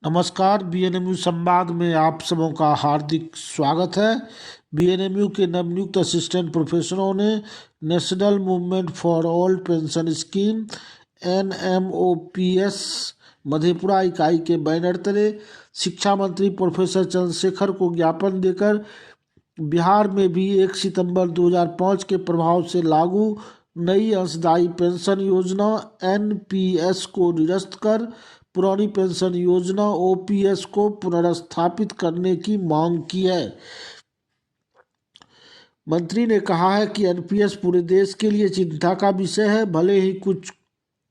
नमस्कार। बीएनएमयू संवाद में आप सबों का हार्दिक स्वागत है। बीएनएमयू के नवनियुक्त असिस्टेंट प्रोफेसरों ने national movement for all pension scheme NMOPS Madhepura इकाई के बैनर तले शिक्षा मंत्री प्रोफेसर चंद्रशेखर को ज्ञापन देकर बिहार में भी 1 सितंबर 2005 के प्रभाव से लागू नई अंशदायी पेंशन योजना NPS को निरस्त कर पुरानी पेंशन योजना OPS को पुनर्स्थापित करने की मांग की है। मंत्री ने कहा है कि NPS पूरे देश के लिए चिंता का विषय है। भले ही कुछ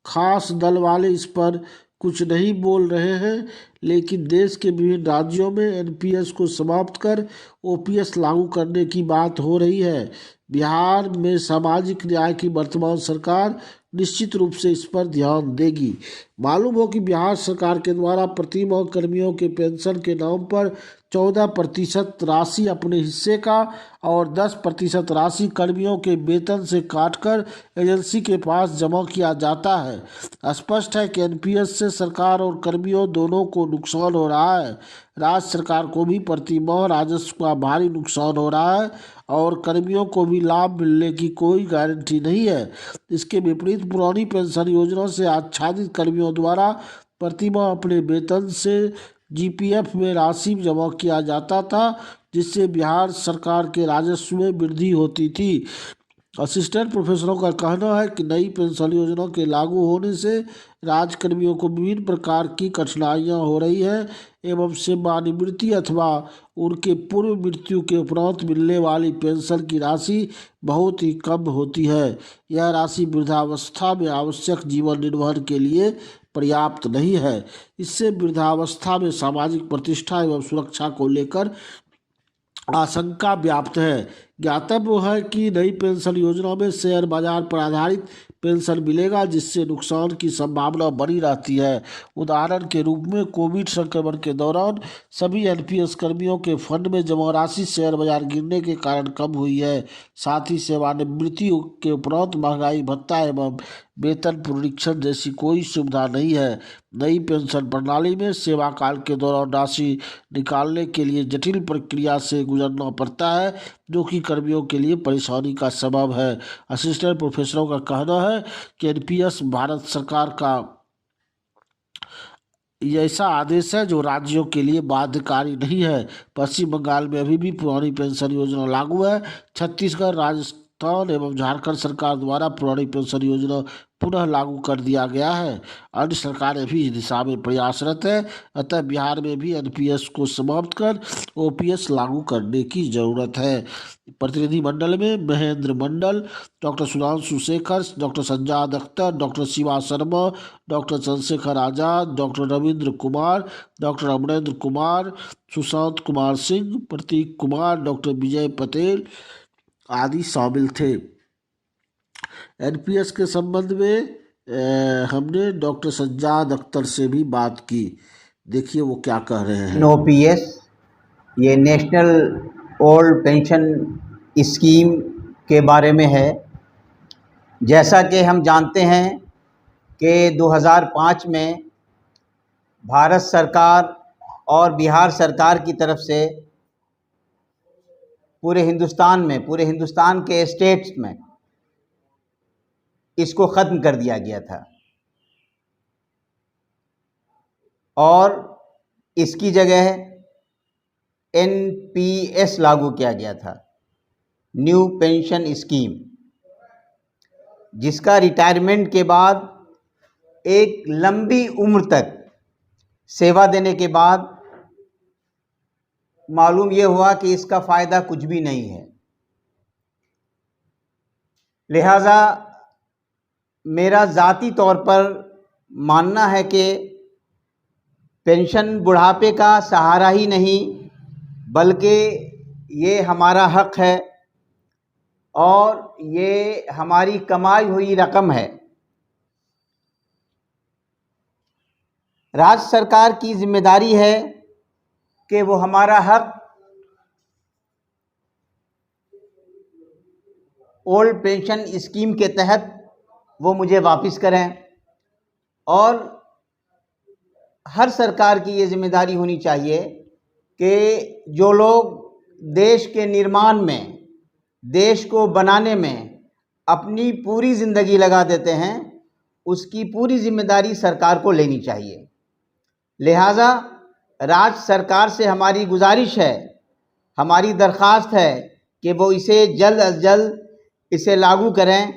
खास दल वाले इस पर कुछ नहीं बोल रहे हैं, लेकिन देश के विभिन्न राज्यों में NPS को समाप्त कर OPS लागू करने की बात हो रही है। बिहार में सामाजिक न्याय की वर्तमान सरकार निश्चित रूप से इस पर ध्यान देगी। मालूम हो कि बिहार सरकार के द्वारा प्रति माह कर्मियों के पेंशन के नाम पर 14% राशि अपने हिस्से का और 10% राशि कर्मियों के वेतन से काटकर एजेंसी के पास जमा किया जाता है। स्पष्ट है कि NPS से सरकार और कर्मियों दोनों को नुकसान हो रहा है। राज्य सरकार को भी प्रति माह राजस्व का भारी नुकसान हो रहा है और कर्मियों को भी लाभ मिलने की कोई गारंटी नहीं है। इसके विपरीत पुरानी पेंशन योजना से आच्छादित कर्मियों द्वारा प्रति माह अपने वेतन से GPF में राशि जमा किया जाता था, जिससे बिहार सरकार के राजस्व में वृद्धि होती थी। असिस्टेंट प्रोफेसरों का कहना है कि नई पेंशन योजना के लागू होने से राज्यकर्मियों को विभिन्न प्रकार की कठिनाइयां हो रही है एवं सेवानिवृत्ति अथवा उनके पूर्व मृत्यु के उपरांत मिलने वाली पेंशन की राशि बहुत ही कम होती है। यह राशि वृद्धावस्था में आवश्यक जीवन निर्वहन के लिए पर्याप्त नहीं है। इससे वृद्धावस्था में सामाजिक प्रतिष्ठा एवं सुरक्षा को लेकर आशंका व्याप्त है। ज्ञातव्य है कि नई पेंशन योजना में शेयर बाजार पर आधारित पेंशन मिलेगा, जिससे नुकसान की संभावना बनी रहती है। उदाहरण के रूप में कोविड संक्रमण के दौरान सभी NPS कर्मियों के फंड में जमा राशि शेयर बाजार गिरने के कारण कम हुई है। साथ ही सेवानिवृत्ति के उपरांत महंगाई भत्ता एवं वेतन पुनरीक्षण जैसी कोई सुविधा नहीं है। नई पेंशन प्रणाली में सेवा काल के दौरान राशि निकालने के लिए जटिल प्रक्रिया से गुजरना पड़ता है, जो कि कर्मियों के लिए परेशानी का सबब है। असिस्टेंट प्रोफेसरों का कहना है कि NPS भारत सरकार का ये ऐसा आदेश है जो राज्यों के लिए बाध्यकारी नहीं है। पश्चिम बंगाल में अभी भी पुरानी पेंशन योजना लागू है। छत्तीसगढ़, राजस्थान एवं झारखंड सरकार द्वारा पुरानी पेंशन योजना पुनः लागू कर दिया गया है। अन्य सरकारें भी इस दिशा में प्रयासरत है। अतः बिहार में भी NPS को समाप्त कर OPS लागू करने की जरूरत है। प्रतिनिधिमंडल में Mahendra Mandal, doctor Sudhanshu Shekhar, doctor Sajjad Akhtar, doctor Shiva Sharma, doctor Chandrashekhar Azad, doctor Ravindra Kumar, doctor Amrendra Kumar, Sushant Kumar Singh, Prateek Kumar, doctor Vijay Patel आदि शामिल थे। NPS के संबंध में हमने डॉक्टर सज्जाद अख्तर से भी बात की। देखिए वो क्या कह रहे हैं। NOPS ये नेशनल ओल्ड पेंशन स्कीम के बारे में है। जैसा कि हम जानते हैं कि 2005 में भारत सरकार और बिहार सरकार की तरफ से पूरे हिंदुस्तान के स्टेट्स में इसको ख़त्म कर दिया गया था और इसकी जगह NPS लागू किया गया था, न्यू पेंशन स्कीम, जिसका रिटायरमेंट के बाद एक लंबी उम्र तक सेवा देने के बाद मालूम ये हुआ कि इसका फ़ायदा कुछ भी नहीं है। लिहाजा मेरा ज़ाती तौर पर मानना है कि पेंशन बुढ़ापे का सहारा ही नहीं, बल्कि ये हमारा हक है और ये हमारी कमाई हुई रकम है। राज्य सरकार की जिम्मेदारी है कि वो हमारा हक ओल्ड पेंशन स्कीम के तहत वो मुझे वापस करें और हर सरकार की ये जिम्मेदारी होनी चाहिए कि जो लोग देश के निर्माण में, देश को बनाने में अपनी पूरी ज़िंदगी लगा देते हैं, उसकी पूरी जिम्मेदारी सरकार को लेनी चाहिए। लिहाजा राज्य सरकार से हमारी गुजारिश है, हमारी दरख्वास्त है कि वो इसे जल्द अज जल्द इसे लागू करें,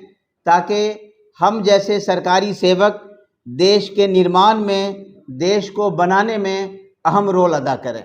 ताकि हम जैसे सरकारी सेवक देश के निर्माण में, देश को बनाने में अहम रोल अदा करें।